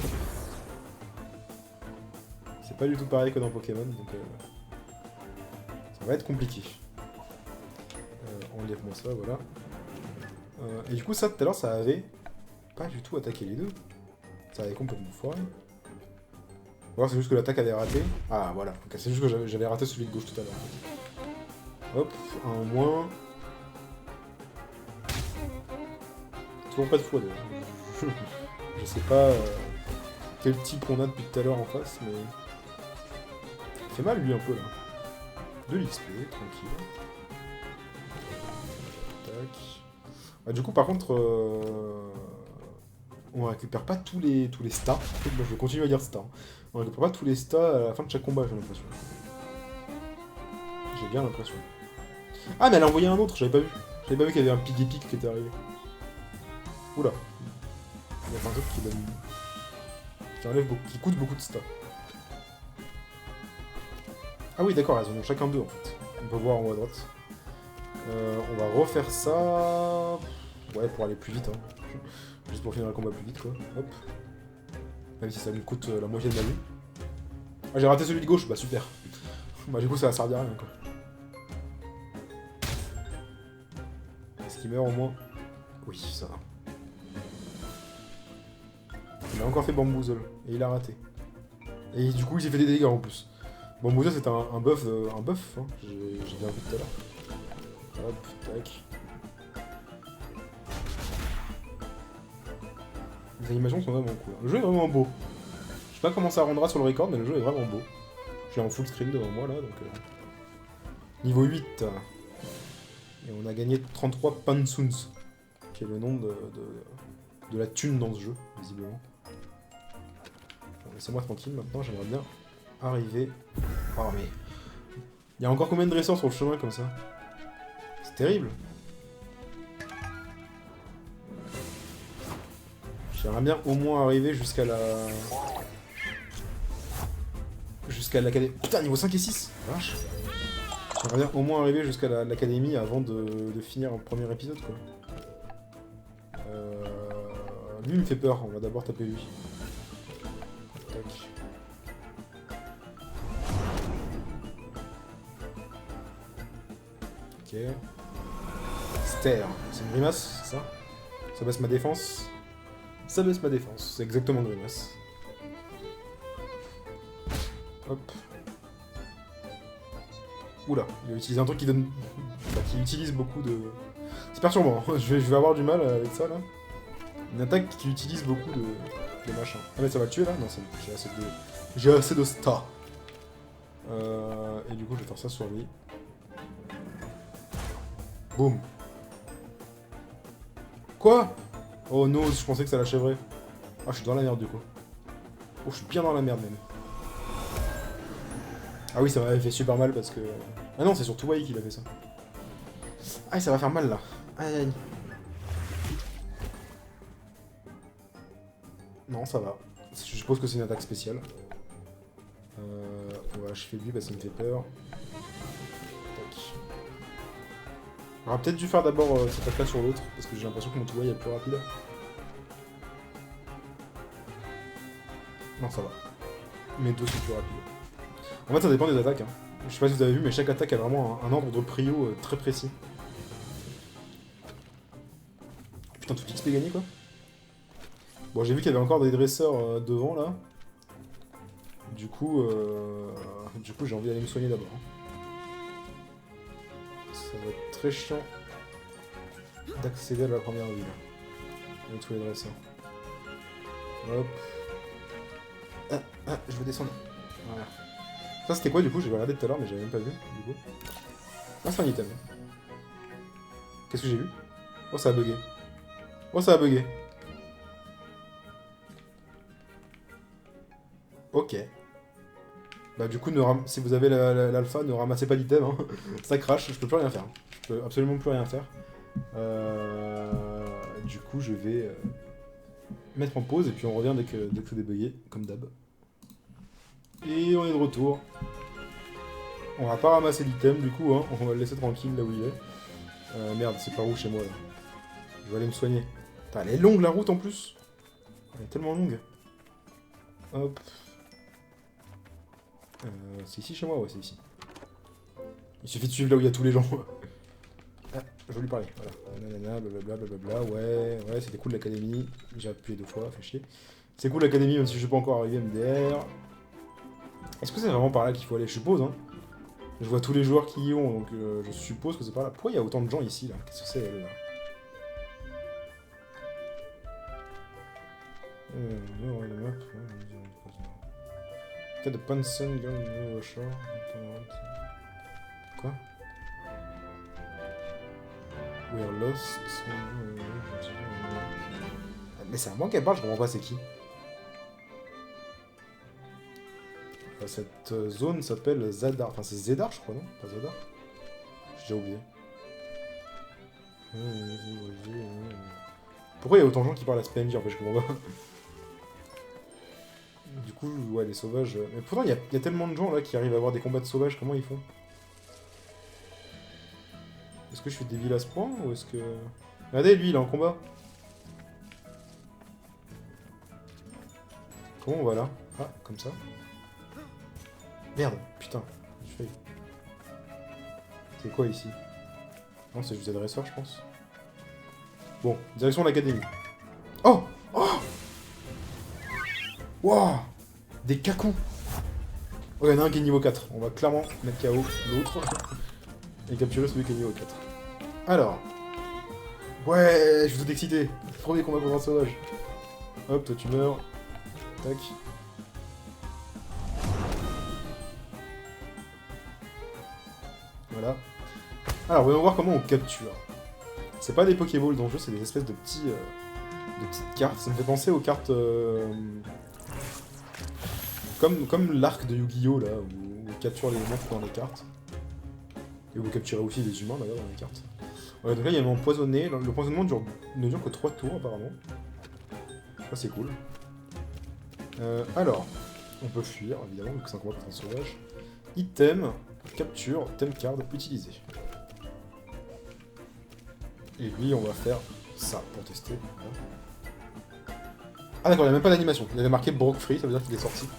S1: C'est pas du tout pareil que dans Pokémon, donc ça va être compliqué. Enlève-moi ça, voilà. Et du coup, ça, tout à l'heure, ça avait pas du tout attaqué les deux. Ça avait complètement foiré. Ou alors c'est juste que l'attaque avait raté. Ah, voilà. Okay, c'est juste que j'avais raté celui de gauche tout à l'heure. Hop, un en moins. Toujours pas de fois d'ailleurs. Je sais pas quel type on a depuis tout à l'heure en face, mais... Il fait mal lui un peu là. De l'XP, tranquille. Tac. Ah, du coup par contre, on récupère pas tous les stats. Moi je vais continuer à dire stats. On récupère pas tous les stats à la fin de chaque combat, j'ai l'impression. J'ai bien l'impression. Ah mais elle a envoyé un autre, j'avais pas vu. J'avais pas vu qu'il y avait un Piggy-Pig qui était arrivé. Oula. Il y a un truc qui donne... qui enlève beaucoup... qui coûte beaucoup de stats. Ah oui d'accord, elles en ont chacun deux en fait. On peut voir en haut à droite. On va refaire ça... Ouais, pour aller plus vite, hein. Juste pour finir le combat plus vite, quoi. Hop. Même si ça me coûte la moitié de ma vie. Ah, j'ai raté celui de gauche, bah super. Bah du coup, ça va servir à rien, quoi. Est-ce qu'il meurt au moins? Oui, ça va. Il a encore fait Bamboozle, et il a raté. Et du coup, il s'est fait des dégâts en plus. Bamboozle, c'est un buff, hein. J'ai bien vu tout à l'heure. Hop, tac. Les animations sont vraiment cool. Le jeu est vraiment beau. Je sais pas comment ça rendra sur le record, mais le jeu est vraiment beau. J'ai en full screen devant moi là, donc... Niveau 8. Et on a gagné 33 Pansuns, qui est le nom de la thune dans ce jeu, visiblement. Bon, laissez-moi tranquille maintenant, j'aimerais bien arriver... Oh mais... Il y a encore combien de dresseurs sur le chemin comme ça? C'est terrible. J'aimerais bien au moins arriver jusqu'à la... jusqu'à l'académie... Putain, niveau 5 et 6. Vache. J'aimerais bien au moins arriver jusqu'à l'académie avant de finir un premier épisode, quoi. Lui, il me fait peur. On va d'abord taper lui. Tac. Ok. Ster. C'est une grimace, c'est ça? Ça baisse ma défense. Ça baisse ma défense. C'est exactement une grimace. Hop. Oula, il a utilisé un truc qui donne... Enfin, qui utilise beaucoup de... C'est perturbant, hein. Je vais avoir du mal avec ça, là. Une attaque qui utilise beaucoup de machin. Ah mais ça va le tuer, là? Non, j'ai assez de... J'ai assez de stats. Et du coup, je vais faire ça sur lui. Boum. Quoi? Oh non, je pensais que ça l'achèverait. Ah, je suis dans la merde, du coup. Oh, je suis bien dans la merde, même. Ah oui, ça m'avait fait super mal parce que... Ah non, c'est surtout Wai qui l'a fait ça. Ah, ça va faire mal là. Aïe aïe. Non, ça va. Je suppose que c'est une attaque spéciale. On va achever lui parce qu'il me fait peur. Tac. On aurait peut-être dû faire d'abord cette attaque là sur l'autre parce que j'ai l'impression que mon Touwai est plus rapide. Non, ça va. Mes deux sont plus rapides. En fait, ça dépend des attaques. Hein. Je sais pas si vous avez vu, mais chaque attaque a vraiment un ordre de prio très précis. Putain, tout XP gagné quoi. Bon, j'ai vu qu'il y avait encore des dresseurs devant là. Du coup, j'ai envie d'aller me soigner d'abord. Ça va être très chiant d'accéder à la première ville. Avec tous les dresseurs. Hop. Je vais descendre. Voilà. Ça c'était quoi du coup? J'ai regardé tout à l'heure mais j'avais même pas vu du coup. Ah c'est un item. Qu'est-ce que j'ai vu? Oh ça a bugué. Oh ça a bugué. Ok. Bah du coup, si vous avez l'alpha, ne ramassez pas d'item, hein. Ça crache, je peux plus rien faire. Je peux absolument plus rien faire. Du coup, je vais mettre en pause et puis on revient dès que c'est débugué, comme d'hab. Et on est de retour. On va pas ramasser l'item du coup, hein. On va le laisser tranquille là où il est. Merde, c'est par où chez moi là? Je vais aller me soigner. Putain, elle est longue la route en plus. Elle est tellement longue. Hop. C'est ici chez moi? Ouais, c'est ici. Il suffit de suivre là où il y a tous les gens. Ah, je vais lui parler, voilà. Nanana, blablabla, ouais, c'était cool l'académie. J'ai appuyé 2 fois, fait chier. C'est cool l'académie, même si je suis pas encore arrivé MDR. Est-ce que c'est vraiment par là qu'il faut aller? Je suppose, hein. Je vois tous les joueurs qui y ont, donc je suppose que c'est par là. Pourquoi il y a autant de gens ici, là? Qu'est-ce que c'est, elle, là? Cas de Panson, quoi? We are lost. Mais c'est à moi qu'elle parle, je comprends pas c'est qui. Cette zone s'appelle Zadar. Enfin c'est Zedar je crois, non? Pas Zadar? J'ai déjà oublié. Pourquoi il y a autant de gens qui parlent à Spendy en fait, je comprends pas. Du coup, ouais, les sauvages... Mais pourtant, il y a tellement de gens là qui arrivent à avoir des combats de sauvages, comment ils font? Est-ce que je suis débile à ce point, ou est-ce que... Regardez, lui, il est en combat. Comment on va là? Ah, comme ça. Merde, putain, j'ai failli. C'est quoi ici? Non, c'est juste des dresseurs, je pense. Bon, direction de l'académie. Oh! Oh! Wow! Des cacous! Oh, il y en a un qui est niveau 4. On va clairement mettre KO l'autre. Et capturer celui qui est niveau 4. Alors. Ouais, je suis tout excité. Premier combat contre un sauvage. Hop, toi tu meurs. Tac. Voilà. Alors, voyons voir comment on capture. C'est pas des Pokéballs dans le jeu, c'est des espèces de petites cartes. Ça me fait penser aux cartes... Comme l'arc de Yu-Gi-Oh! Là, où on capture les monstres dans les cartes. Et vous capturez aussi les humains d'ailleurs dans les cartes. Ouais, donc là il y a un empoisonné. L'empoisonnement ne dure que 3 tours apparemment. Ça c'est cool. Alors, on peut fuir évidemment, vu que c'est un combat contre un sauvage. Item, capture, thème card, utiliser. Et lui on va faire ça pour tester. Ah d'accord, il n'y a même pas d'animation. Il avait marqué Brock Free, ça veut dire qu'il est sorti.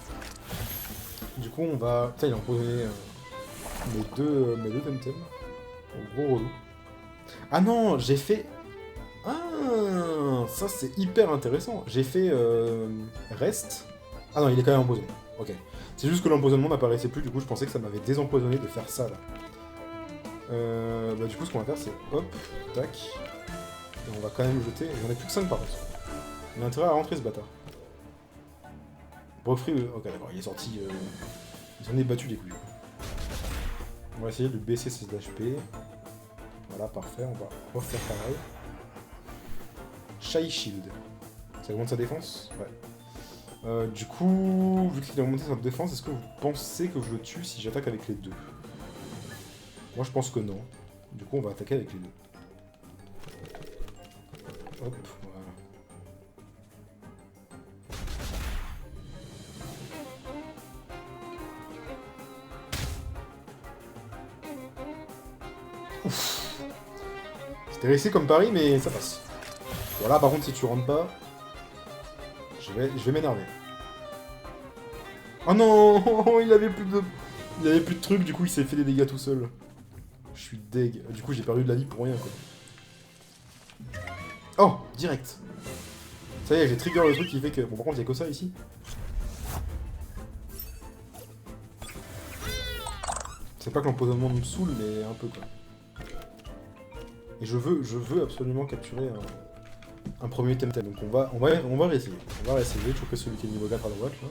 S1: Du coup on va... Putain il a empoisonné mes deux temtem. Gros relou. Ah non, j'ai fait... Ah, ça c'est hyper intéressant. J'ai fait reste. Ah non, il est quand même empoisonné. Ok. C'est juste que l'empoisonnement n'apparaissait plus, du coup je pensais que ça m'avait désempoisonné de faire ça là. Bah du coup ce qu'on va faire c'est hop, tac. Et on va quand même le jeter. J'en ai plus que 5 par contre. On a intérêt à rentrer ce bâtard. Brofree, ok d'accord, il est sorti. Il s'en est battu les couilles. On va essayer de baisser ses HP. Voilà, parfait, on va refaire pareil. Shy Shield. Ça augmente sa défense? Ouais. Du coup, vu qu'il a augmenté sa défense, est-ce que vous pensez que je le tue si j'attaque avec les deux? Moi je pense que non. Du coup on va attaquer avec les deux. Hop, voilà. Ouf. C'était réussi comme pari mais ça passe. Voilà, par contre si tu rentres pas, je vais m'énerver. Oh non, il avait plus de trucs, du coup il s'est fait des dégâts tout seul. Je suis deg. Du coup j'ai perdu de la vie pour rien quoi. Oh, direct. Ça y est, j'ai trigger le truc qui fait que... Bon par contre il y a que ça ici. C'est pas que l'empoisonnement me saoule mais un peu quoi. Et je veux absolument capturer un premier temtem. Donc on va réessayer. On va réessayer de choper celui qui est niveau 4 à droite là.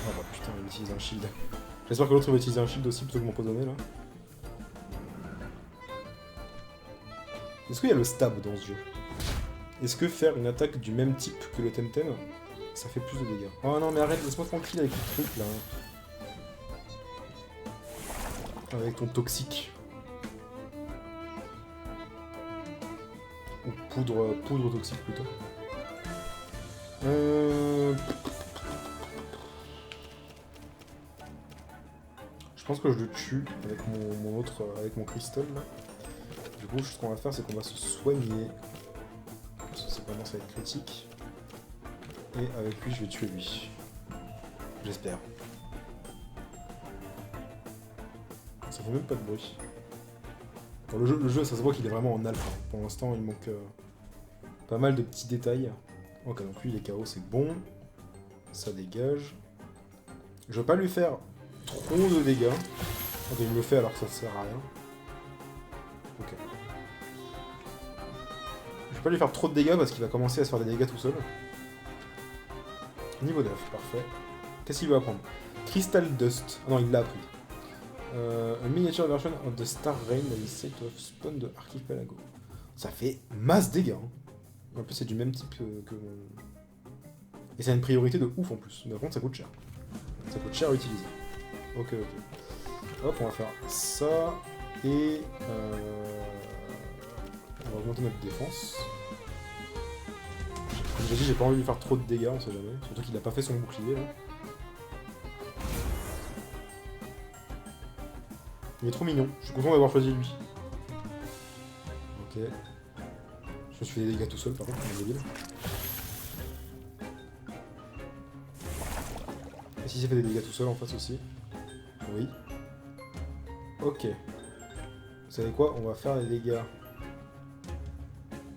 S1: Oh bah putain, il utilise un shield. J'espère que l'autre va utiliser un shield aussi plutôt que m'empoisonner là. Est-ce qu'il y a le stab dans ce jeu? Est-ce que faire une attaque du même type que le temtem ça fait plus de dégâts. Oh non mais arrête, laisse-moi tranquille avec le truc là. Avec ton toxique. Ou poudre toxique plutôt. Je pense que je le tue avec avec mon cristal là. Du coup, ce qu'on va faire, c'est qu'on va se soigner. Parce que ça commence à être critique. Et avec lui, je vais tuer lui. J'espère. Ça fait même pas de bruit. Bon, le jeu, ça se voit qu'il est vraiment en alpha. Pour l'instant, il manque pas mal de petits détails. Ok, donc lui, il est KO, c'est bon. Ça dégage. Je veux pas lui faire trop de dégâts. Ok, il me le fait alors que ça sert à rien. Ok. Je vais pas lui faire trop de dégâts parce qu'il va commencer à se faire des dégâts tout seul. Niveau 9, parfait. Qu'est-ce qu'il veut apprendre? Crystal Dust. Ah non, il l'a appris. A miniature version of the Star Rain that is said to have spawned the archipelago. Ça fait masse dégâts. Hein. En plus, c'est du même type que... Et ça a une priorité de ouf en plus. Mais par contre, ça coûte cher. Ça coûte cher à utiliser. Ok, ok. Hop, on va faire ça. Et... on va augmenter notre défense. Comme j'ai dit, j'ai pas envie de lui faire trop de dégâts, on sait jamais. Surtout qu'il a pas fait son bouclier là. Il est trop mignon, je suis content d'avoir choisi lui. Ok. Je me suis fait des dégâts tout seul par contre, comme un débile. Et si j'ai fait des dégâts tout seul en face aussi? Oui. Ok. Vous savez quoi? On va faire des dégâts.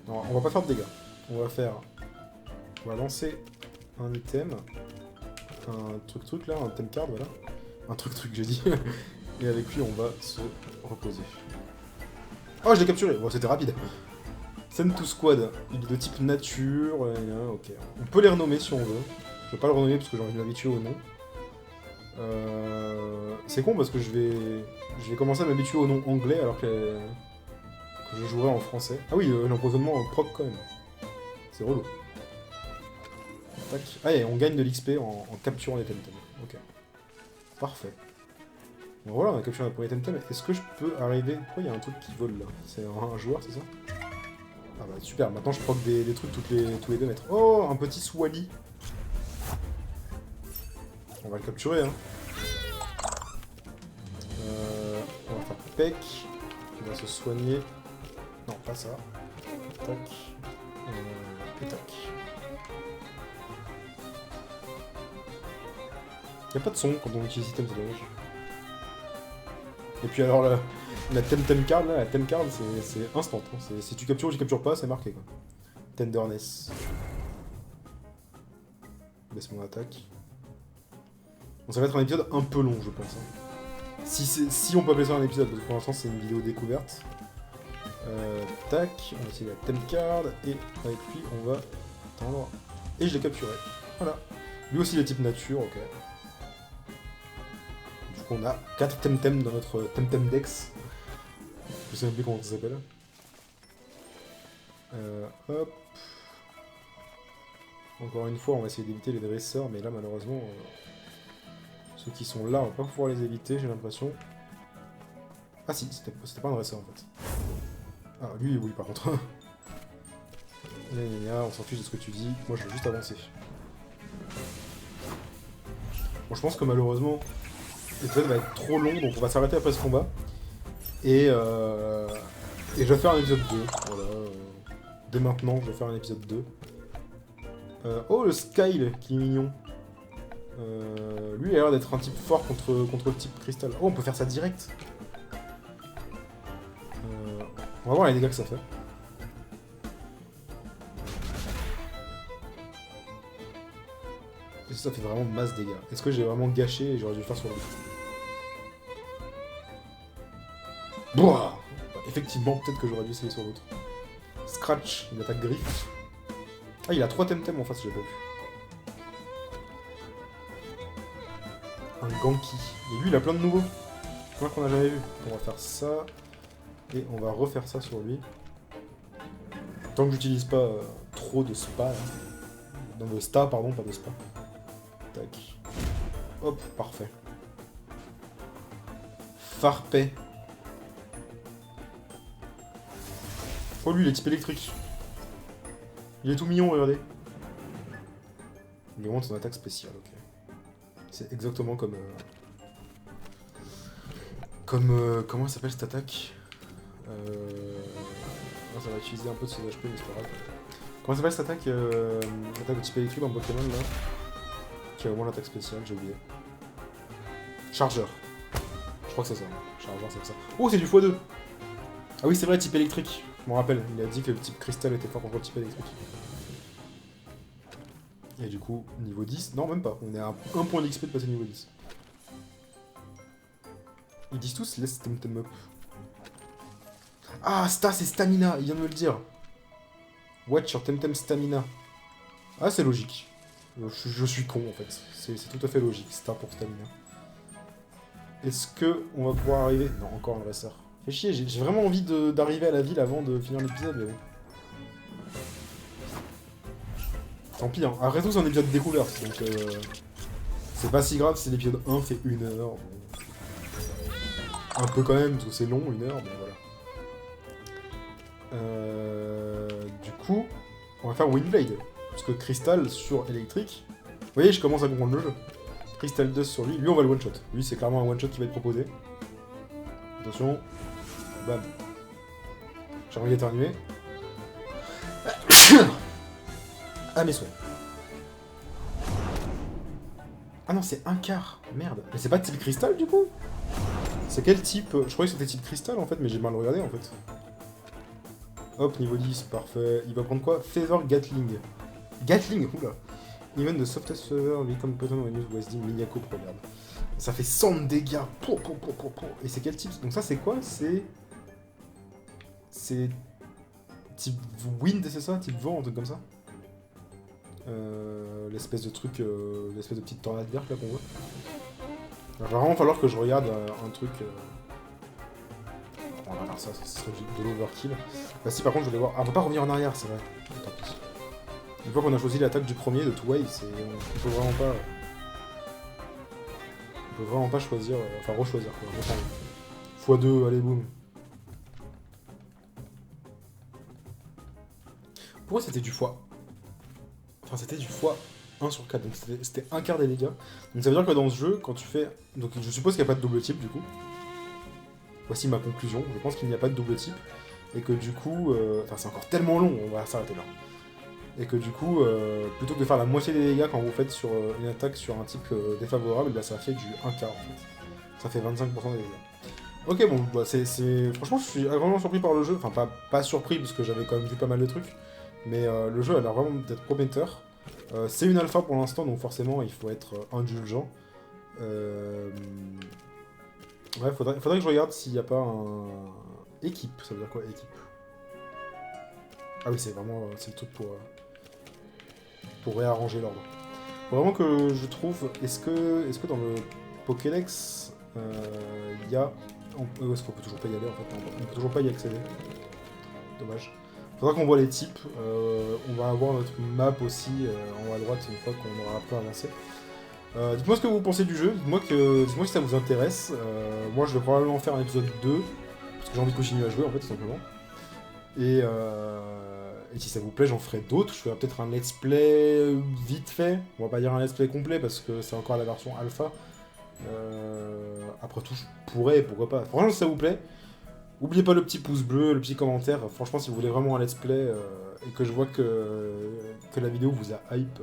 S1: Non, on va pas faire de dégâts. On va faire... On va lancer un item. Un truc là, un thème card, voilà. Un truc j'ai dit. Et avec lui, on va se reposer. Oh, je l'ai capturé. Bon, c'était rapide. Send to Squad. Il est de type nature. Ok. On peut les renommer si on veut. Je vais pas le renommer parce que j'ai envie de m'habituer au nom. C'est con parce que je vais commencer à m'habituer au nom anglais alors que je jouerai en français. Ah oui, l'empoisonnement en proc quand même. C'est relou. Tac. Ah, et on gagne de l'XP en capturant les temtem. Ok. Parfait. Bon, voilà, on a capturé notre premier temtem. Est-ce que je peux arriver... Pourquoi il y a un truc qui vole là? C'est un joueur, c'est ça? Ah bah super, maintenant je proc des trucs tous les 2 mètres. Oh, un petit Swally. On va le capturer, hein. On va faire Peck. Il va se soigner. Non, pas ça. Tac. Et tac. Y'a pas de son quand on utilise item, c'est dommage. Et puis alors la Temtem card, là, la Tem card, c'est instant. Hein. Si tu captures ou tu captures pas, c'est marqué quoi. Tenderness. Baisse mon attaque. Bon, ça va être un épisode un peu long, je pense. Hein. Si on peut appeler ça un épisode, parce que pour l'instant c'est une vidéo découverte. Tac, on va essayer la Tem card, et avec lui on va attendre. Et je l'ai capturé. Voilà. Lui aussi il est type nature, ok. Du coup on a 4 Temtem dans notre Temtem Dex. Je sais même plus comment ça s'appelle. Hop. Encore une fois, on va essayer d'éviter les dresseurs, mais là malheureusement, ceux qui sont là, on va pas pouvoir les éviter, j'ai l'impression. Ah si, c'était pas un dresseur en fait. Ah, lui, oui, par contre. On s'en fiche de ce que tu dis, moi je veux juste avancer. Bon, je pense que malheureusement, l'épisode va être trop long, donc on va s'arrêter après ce combat. Et je vais faire un épisode 2, voilà. Dès maintenant, je vais faire un épisode 2. Oh, le Skyle, qui est mignon. Lui, il a l'air d'être un type fort contre le type cristal. Oh, on peut faire ça direct. On va voir les dégâts que ça fait. Et ça fait vraiment masse dégâts. Est-ce que j'ai vraiment gâché et j'aurais dû le faire sur l'autre? Bouah! Effectivement, peut-être que j'aurais dû essayer sur l'autre. Scratch, une attaque griffe. Ah, il a 3 temtem en face, j'ai pas vu. Un Ganki. Et lui, il a plein de nouveaux. Plein qu'on a jamais vu. On va faire ça. Et on va refaire ça sur lui. Tant que j'utilise pas trop de spa. Là. Non, de sta, pardon, pas de spa. Tac. Hop, parfait. Farpé. Oh, lui, il est type électrique. Il est tout mignon, regardez. Il augmente son attaque spéciale, ok. C'est exactement comme... comment elle s'appelle cette attaque non, ça va utiliser un peu de ses HP, mais c'est pas grave. Comment s'appelle cette attaque attaque de type électrique dans Pokémon, là? Qui a au moins l'attaque spéciale, j'ai oublié. Chargeur. Je crois que c'est ça. Chargeur, c'est ça. Oh, c'est du x2. Ah oui, c'est vrai, type électrique. Je me rappelle, il a dit que le type cristal était fort contre le type électrique. Et du coup, niveau 10... Non, même pas. On est à 1 point d'XP de passer niveau 10. Ils disent tous, laisse Temtem up. Ah, Sta, c'est Stamina, il vient de me le dire. Watch your Temtem Stamina. Ah, c'est logique. Je suis con, en fait. C'est tout à fait logique, Sta pour Stamina. Est-ce que on va pouvoir arriver... Non, encore un dresseur. Fais chier, j'ai vraiment envie d'arriver à la ville avant de finir l'épisode, mais bon. Tant pis, hein. Après tout, c'est un épisode découverte, donc... c'est pas si grave si l'épisode 1 fait 1 heure. Bon. Un peu quand même, parce que c'est long, 1 heure, mais voilà. Du coup, on va faire Windblade. Parce que Crystal sur électrique... Vous voyez, je commence à comprendre le jeu. Crystal Dust sur lui. Lui, on va le one-shot. Lui, c'est clairement un one-shot qui va être proposé. Attention. Bam. J'ai envie d'éternuer. Ah, mes souhaits. Ah non, c'est un quart. Merde. Mais c'est pas type cristal, du coup? C'est quel type? Je croyais que c'était type cristal, en fait, mais j'ai mal regardé, en fait. Hop, niveau 10, parfait. Il va prendre quoi? Feather Gatling. Gatling, oula. Even the softest feather become potent when used with the Miyako Proverb. Ça fait 100 de dégâts. Et c'est quel type? Donc ça, c'est quoi? C'est type wind, c'est ça? Type vent, un truc comme ça? L'espèce de truc, l'espèce de petite tornade verte là qu'on voit. Il va vraiment falloir que je regarde un truc... On va faire ça, ça serait de l'overkill. Bah si, par contre, je voulais voir... Ah, on peut pas revenir en arrière, c'est vrai. Tant pis. Une fois qu'on a choisi l'attaque du premier de Two-Way, on peut vraiment pas... On peut vraiment pas choisir... Enfin, rechoisir, quoi. x2, allez, boum. Pourquoi c'était du x... Enfin, c'était du x1 sur 4, donc c'était un quart des dégâts. Donc ça veut dire que dans ce jeu, quand tu fais... Donc je suppose qu'il n'y a pas de double type, du coup. Voici ma conclusion, je pense qu'il n'y a pas de double type. Et que du coup... Enfin, c'est encore tellement long, on va s'arrêter là. Et que du coup, plutôt que de faire la moitié des dégâts quand vous faites sur une attaque sur un type défavorable, bah, ça fait du 1 quart, en fait. Ça fait 25% des dégâts. Ok, bon, bah, franchement, je suis vraiment surpris par le jeu. Enfin, pas surpris, parce que j'avais quand même vu pas mal de trucs. Mais le jeu a l'air vraiment d'être prometteur. C'est une alpha pour l'instant, donc forcément, il faut être indulgent. Ouais, faudrait que je regarde s'il n'y a pas un... Équipe, ça veut dire quoi, équipe? Ah oui, c'est vraiment... c'est le truc pour réarranger l'ordre. Faut vraiment que je trouve... Est-ce que dans le Pokédex, il y a... Est-ce qu'on peut toujours pas y aller, en fait? On peut toujours pas y accéder. Dommage. Faudra qu'on voit les types. On va avoir notre map aussi en haut à droite une fois qu'on aura un peu avancé. Dites-moi ce que vous pensez du jeu, dites-moi si ça vous intéresse. Moi je vais probablement faire un épisode 2, parce que j'ai envie de continuer à jouer en fait tout simplement. Et si ça vous plaît, j'en ferai d'autres. Je ferai peut-être un let's play vite fait. On va pas dire un let's play complet parce que c'est encore la version alpha. Après tout, je pourrais, pourquoi pas. Franchement, si ça vous plaît, n'oubliez pas le petit pouce bleu, le petit commentaire. Franchement, si vous voulez vraiment un let's play et que je vois que la vidéo vous a hype,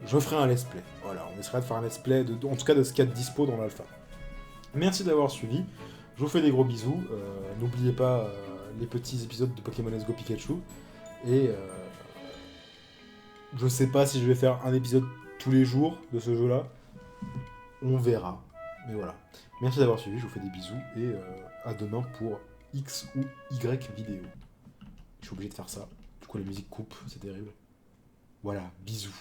S1: je ferai un let's play. Voilà, on essaiera de faire un let's play, en tout cas de ce qu'il y a de dispo dans l'alpha. Merci d'avoir suivi. Je vous fais des gros bisous. N'oubliez pas les petits épisodes de Pokémon Let's Go Pikachu. Et je sais pas si je vais faire un épisode tous les jours de ce jeu-là. On verra. Mais voilà. Merci d'avoir suivi, je vous fais des bisous. Et à demain pour X ou Y vidéo. Je suis obligé de faire ça. Du coup, la musique coupe, c'est terrible. Voilà, bisous.